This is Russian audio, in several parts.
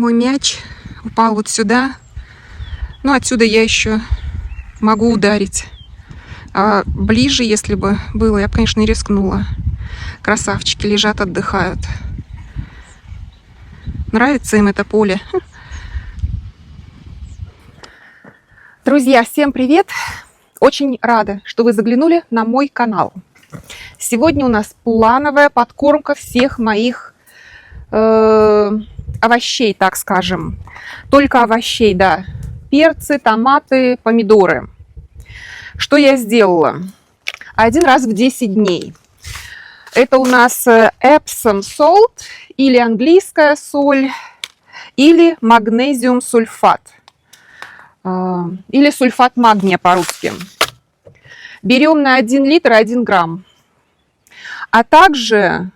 Мой мяч упал вот сюда. Ну, отсюда я еще могу ударить. А ближе, если бы было, я бы, конечно, не рискнула. Красавчики лежат, отдыхают. Нравится им это поле. Друзья, всем привет! Очень рада, что вы заглянули на мой канал. Сегодня у нас плановая подкормка всех моих овощей, так скажем. Только овощей, да. Перцы, томаты, помидоры. Что я сделала? Один раз в 10 дней. Это у нас Epsom Salt, или английская соль, или магнезиум сульфат. Или сульфат магния по-русски. Берем на 1 литр 1 грамм. А также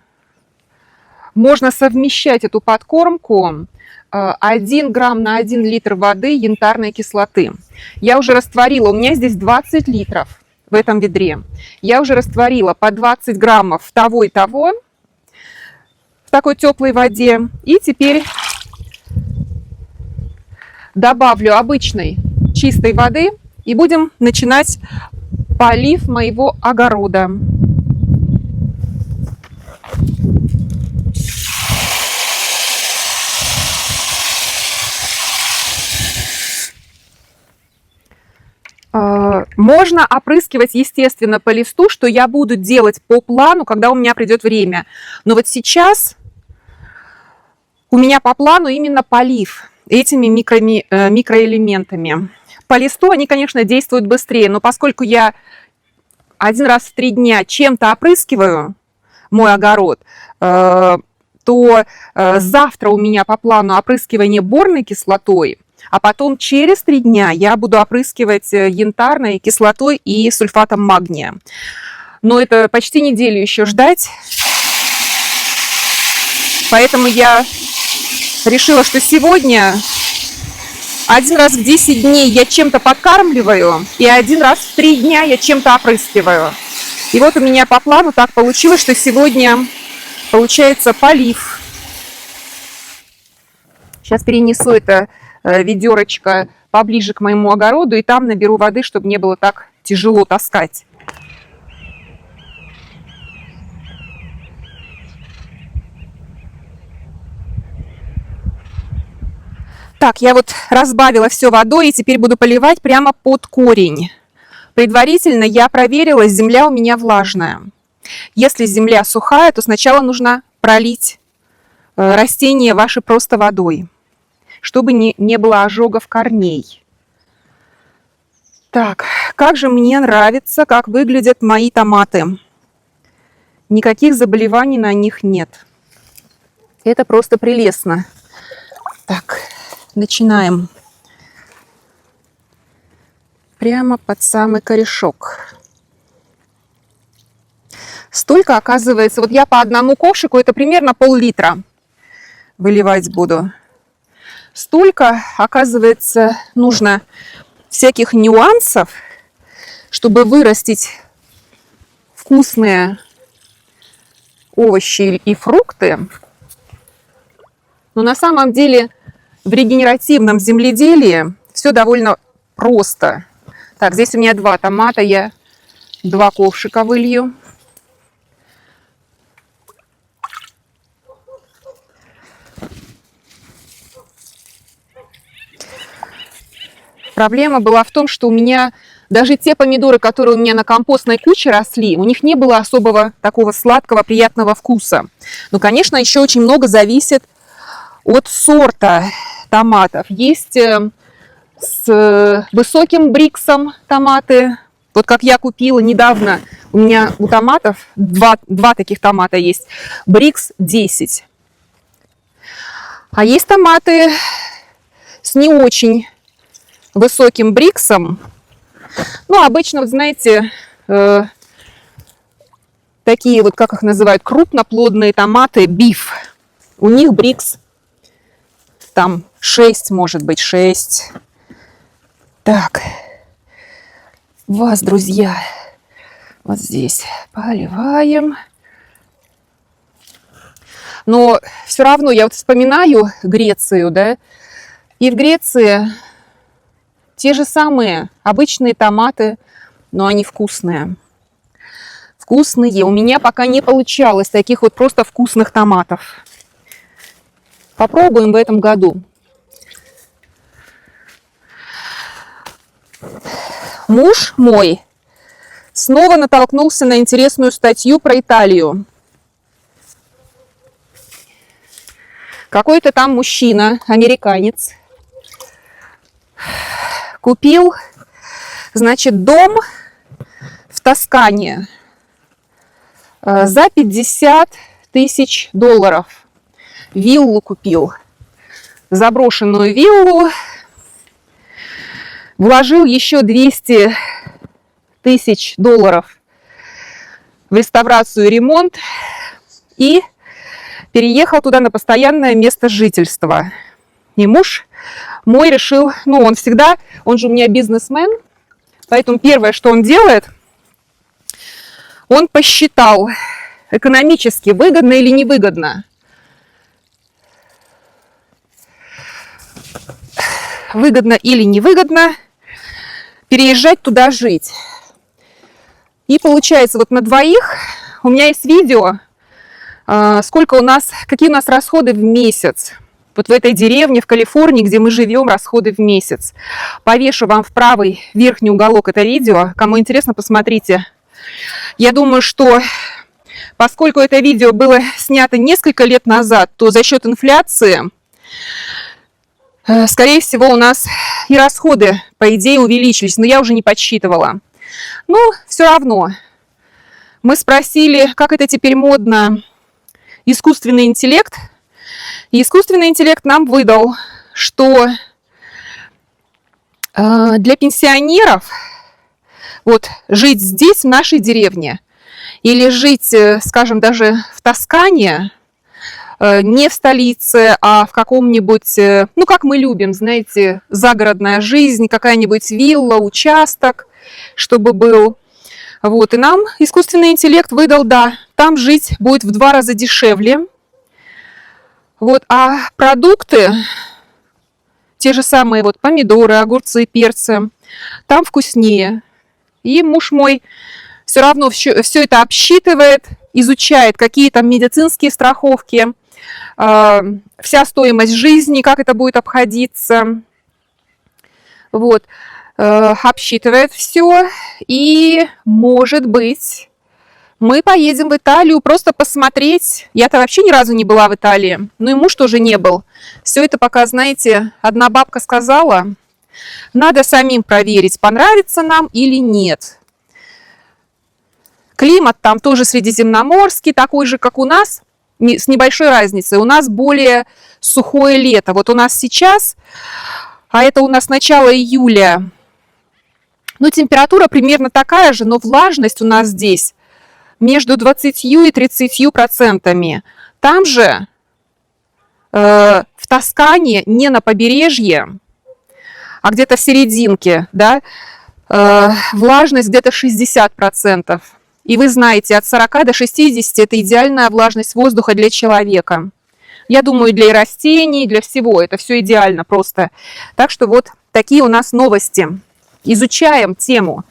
можно совмещать эту подкормку 1 грамм на 1 литр воды янтарной кислоты. Я уже растворила, у меня здесь 20 литров в этом ведре. Я уже растворила по 20 граммов того и того в такой теплой воде. И теперь добавлю обычной чистой воды и будем начинать полив моего огорода. Можно опрыскивать, естественно, по листу, что я буду делать по плану, когда у меня придет время. Но вот сейчас у меня по плану именно полив этими микроэлементами. По листу они, конечно, действуют быстрее, но поскольку я 1 раз в 3 дня чем-то опрыскиваю мой огород, то завтра у меня по плану опрыскивание борной кислотой, а потом через 3 дня я буду опрыскивать янтарной кислотой и сульфатом магния. Но это почти неделю еще ждать. Поэтому я решила, что сегодня 1 раз в 10 дней я чем-то подкармливаю, и 1 раз в 3 дня я чем-то опрыскиваю. И вот у меня по плану так получилось, что сегодня получается полив. Сейчас перенесу это ведерочко поближе к моему огороду, и там наберу воды, чтобы не было так тяжело таскать. Так, я вот разбавила все водой, и теперь буду поливать прямо под корень. Предварительно я проверила, земля у меня влажная. Если земля сухая, то сначала нужно пролить растения ваши просто водой, чтобы не было ожогов корней. Так, как же мне нравится, как выглядят мои томаты. Никаких заболеваний на них нет. Это просто прелестно. Так, начинаем. Прямо под самый корешок. Столько, оказывается, вот я по одному ковшику, это примерно пол-литра выливать буду. Столько, оказывается, нужно всяких нюансов, чтобы вырастить вкусные овощи и фрукты. Но на самом деле в регенеративном земледелии все довольно просто. Так, здесь у меня 2 томата, я 2 ковшика вылью. Проблема была в том, что у меня даже те помидоры, которые у меня на компостной куче росли, у них не было особого такого сладкого, приятного вкуса. Но, конечно, еще очень много зависит от сорта томатов. Есть с высоким бриксом томаты. Вот как я купила недавно, у меня у томатов два таких томата есть. Брикс 10. А есть томаты с не очень высоким бриксом. Ну, обычно, вот знаете, такие вот, как их называют, крупноплодные томаты, биф. У них брикс там 6, может быть, 6. Так, вас, друзья, вот здесь поливаем. Но все равно я вот вспоминаю Грецию, да, и в Греции те же самые обычные томаты, но они вкусные. Вкусные. У меня пока не получалось таких вот просто вкусных томатов. Попробуем в этом году. Муж мой снова натолкнулся на интересную статью про Италию. Какой-то там мужчина, американец, купил, значит, дом в Тоскане за 50 тысяч долларов. Виллу купил, заброшенную виллу, вложил еще 200 тысяч долларов в реставрацию и ремонт и переехал туда на постоянное место жительства. И муж мой решил, ну, он же у меня бизнесмен, поэтому первое, что он делает, он посчитал, экономически выгодно или невыгодно. Выгодно или невыгодно переезжать туда жить. И получается, вот на двоих у меня есть видео, какие у нас расходы в месяц. Вот в этой деревне в Калифорнии, где мы живем, расходы в месяц. Повешу вам в правый верхний уголок это видео. Кому интересно, посмотрите. Я думаю, что поскольку это видео было снято несколько лет назад, то за счет инфляции, скорее всего, у нас и расходы, по идее, увеличились. Но я уже не подсчитывала. Но все равно. Мы спросили, как это теперь модно, искусственный интеллект. И искусственный интеллект нам выдал, что для пенсионеров вот жить здесь, в нашей деревне, или жить, скажем, даже в Тоскане, не в столице, а в каком-нибудь, ну, как мы любим, знаете, загородная жизнь, какая-нибудь вилла, участок, чтобы был. Вот, и нам искусственный интеллект выдал, да, там жить будет в 2 раза дешевле. Вот, а продукты, те же самые вот помидоры, огурцы, перцы, там вкуснее. И муж мой все равно все это обсчитывает, изучает, какие там медицинские страховки, вся стоимость жизни, как это будет обходиться. Вот, обсчитывает все. И, может быть, мы поедем в Италию просто посмотреть. Я-то вообще ни разу не была в Италии. Ну и муж тоже не был. Все это пока, знаете, одна бабка сказала. Надо самим проверить, понравится нам или нет. Климат там тоже средиземноморский, такой же, как у нас, с небольшой разницей. У нас более сухое лето. Вот у нас сейчас, а это у нас начало июля, ну, температура примерно такая же, но влажность у нас здесь между 20 и 30%. Там же, в Тоскане, не на побережье, а где-то в серединке, да, влажность где-то 60%. И вы знаете, от 40 до 60 это идеальная влажность воздуха для человека. Я думаю, для растений, для всего. Это все идеально просто. Так что вот такие у нас новости. Изучаем тему.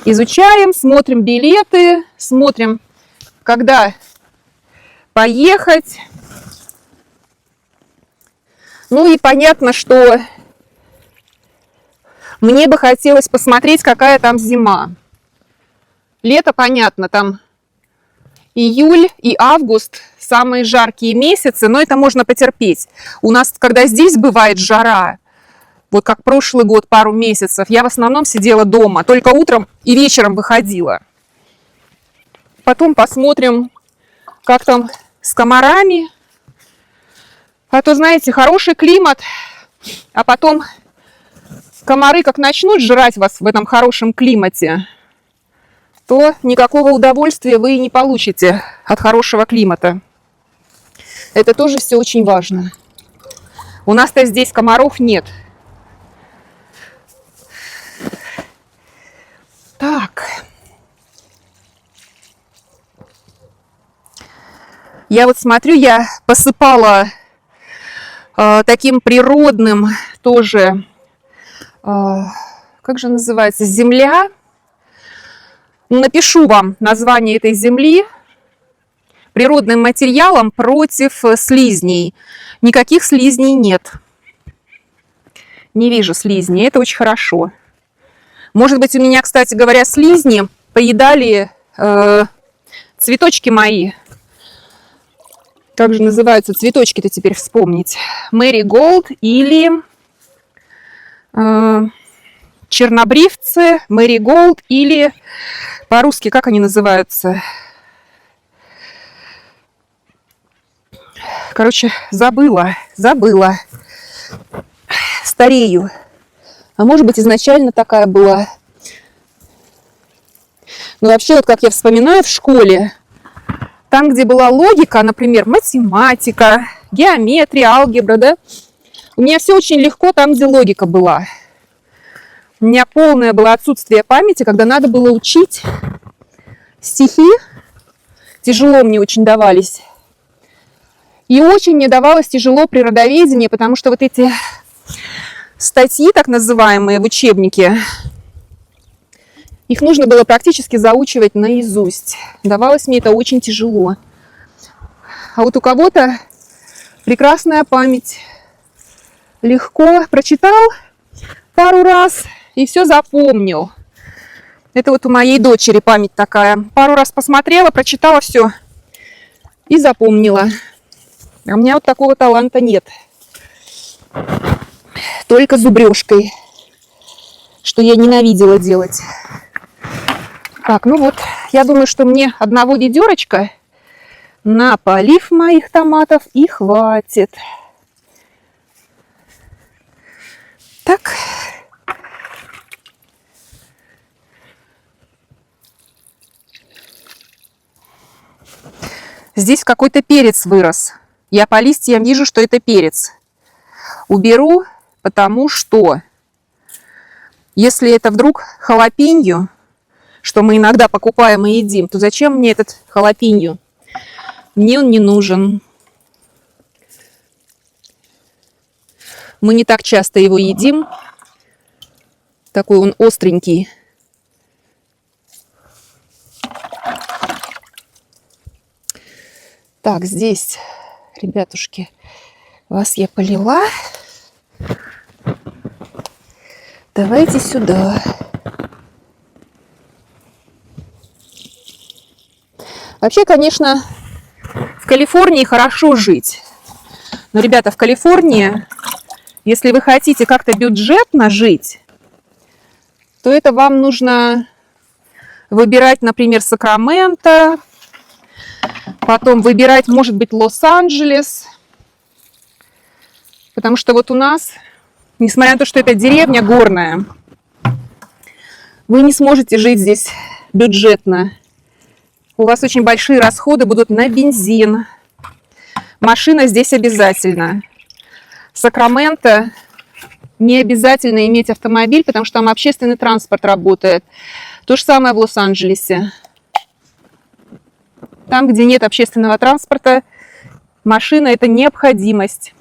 Изучаем, смотрим билеты, смотрим, когда поехать. Ну и понятно, что мне бы хотелось посмотреть, какая там зима. Лето, понятно, там июль и август самые жаркие месяцы, но это можно потерпеть. У нас, когда здесь бывает жара, вот как прошлый год, пару месяцев, я в основном сидела дома, только утром и вечером выходила. Потом посмотрим, как там с комарами. А то, знаете, хороший климат, а потом комары как начнут жрать вас в этом хорошем климате, то никакого удовольствия вы не получите от хорошего климата. Это тоже все очень важно. У нас-то здесь комаров нет. Так. Я вот смотрю, я посыпала таким природным тоже, как же называется, земля. Напишу вам название этой земли. Природным материалом против слизней. Никаких слизней нет. Не вижу слизней, это очень хорошо. Может быть, у меня, кстати говоря, слизни поедали цветочки мои. Как же называются цветочки-то теперь вспомнить? Мэриголд или чернобривцы, мэриголд или по-русски как они называются? Короче, забыла. Старею. А может быть, изначально такая была. Но вообще, вот как я вспоминаю в школе, там, где была логика, например, математика, геометрия, алгебра, да, у меня все очень легко там, где логика была. У меня полное было отсутствие памяти, когда надо было учить стихи. Тяжело мне очень давались. И очень мне давалось тяжело природоведение, потому что вот эти статьи, так называемые, в учебнике, их нужно было практически заучивать наизусть. Давалось мне это очень тяжело. А вот у кого-то прекрасная память. Легко прочитал пару раз и все запомнил. Это вот у моей дочери память такая. Пару раз посмотрела, прочитала все и запомнила. А у меня вот такого таланта нет. Только зубрежкой, что я ненавидела делать. Так, ну вот, я думаю, что мне одного ведерочка на полив моих томатов и хватит. Так. Здесь какой-то перец вырос. Я по листьям вижу, что это перец. Уберу, потому что если это вдруг халапеньо, что мы иногда покупаем и едим, то зачем мне этот халапеньо? Мне он не нужен. Мы не так часто его едим. Такой он остренький. Так, здесь, ребятушки, вас я полила. Давайте сюда. Вообще, конечно, в Калифорнии хорошо жить. Но, ребята, в Калифорнии, если вы хотите как-то бюджетно жить, то это вам нужно выбирать, например, Сакраменто, потом выбирать, может быть, Лос-Анджелес. Потому что вот у нас, несмотря на то, что это деревня горная, вы не сможете жить здесь бюджетно. У вас очень большие расходы будут на бензин. Машина здесь обязательно. В Сакраменто не обязательно иметь автомобиль, потому что там общественный транспорт работает. То же самое в Лос-Анджелесе. Там, где нет общественного транспорта, машина – это необходимость.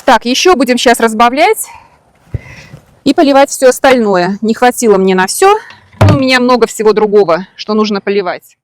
Так, еще будем сейчас разбавлять и поливать все остальное. Не хватило мне на все. У меня много всего другого, что нужно поливать.